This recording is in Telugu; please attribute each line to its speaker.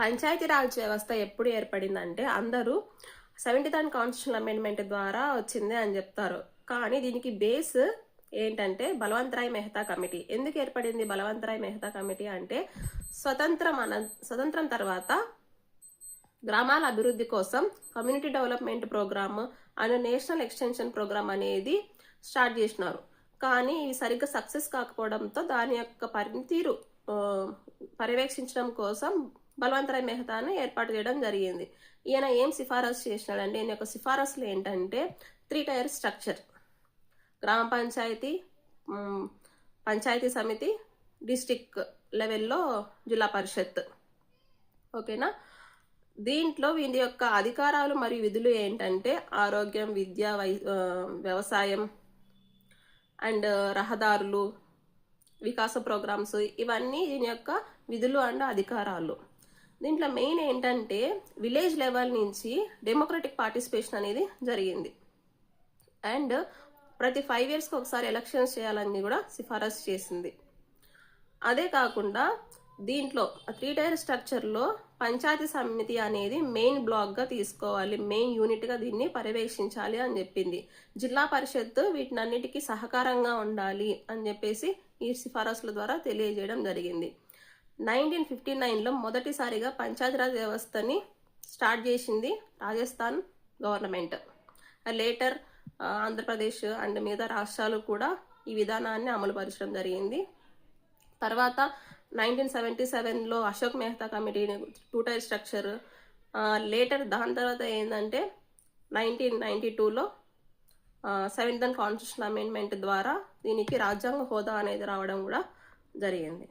Speaker 1: పంచాయతీరాజ్ వ్యవస్థ ఎప్పుడు ఏర్పడిందంటే అందరూ 73rd కాన్స్టిట్యూషన్ అమెండ్మెంట్ ద్వారా వచ్చింది అని చెప్తారు. కానీ దీనికి బేస్ ఏంటంటే బలవంతరాయ్ మెహతా కమిటీ. ఎందుకు ఏర్పడింది బలవంతరాయ్ మెహతా కమిటీ అంటే స్వతంత్రం తర్వాత గ్రామాల అభివృద్ధి కోసం community development programme and national extension programme అనేది స్టార్ట్ చేసినారు. కానీ ఇవి సరిగ్గా సక్సెస్ కాకపోవడంతో దాని యొక్క పనితీరు పర్యవేక్షించడం కోసం బలవంతరాయ్ మెహతాను ఏర్పాటు చేయడం జరిగింది. ఈయన ఏం సిఫారసు చేసినాడంటే ఈయన యొక్క సిఫారసులు ఏంటంటే 3 టైర్ స్ట్రక్చర్, గ్రామ పంచాయతీ, పంచాయతీ సమితి, డిస్టిక్ లెవెల్లో జిల్లా పరిషత్. ఓకేనా. దీంట్లో వీరి యొక్క అధికారాలు మరియు విధులు ఏంటంటే ఆరోగ్యం, విద్య, వ్యవసాయం అండ్ రహదారులు, వికాస ప్రోగ్రామ్స్, ఇవన్నీ దీని యొక్క విధులు అండ్ అధికారాలు. దీంట్లో మెయిన్ ఏంటంటే విలేజ్ లెవెల్ నుంచి డెమోక్రటిక్ పార్టిసిపేషన్ అనేది జరిగింది. అండ్ ప్రతి 5 yearsకి ఒకసారి ఎలక్షన్స్ చేయాలని కూడా సిఫారసు చేసింది. అదే కాకుండా దీంట్లో 3 టైర్ స్ట్రక్చర్లో పంచాయతీ సమితి అనేది మెయిన్ బ్లాక్గా తీసుకోవాలి, మెయిన్ యూనిట్గా దీన్ని పర్యవేక్షించాలి అని చెప్పింది. జిల్లా పరిషత్ వీటినన్నిటికీ సహకారంగా ఉండాలి అని చెప్పేసి ఈ సిఫారసుల ద్వారా తెలియజేయడం జరిగింది. 1959లో మొదటిసారిగా పంచాయతీరాజ్ వ్యవస్థని స్టార్ట్ చేసింది Rajasthan government. Later Andhra Pradesh and మిగతా రాష్ట్రాలు కూడా ఈ విధానాన్ని అమలుపరచడం జరిగింది. తర్వాత 1977లో అశోక్ మెహతా కమిటీని 2 టైర్ స్ట్రక్చర్, లేటర్ దాని తర్వాత ఏంటంటే 1992లో 7th కాన్స్టిట్యూషన్ అమెండ్మెంట్ ద్వారా దీనికి రాజ్యాంగ హోదా అనేది రావడం కూడా జరిగింది.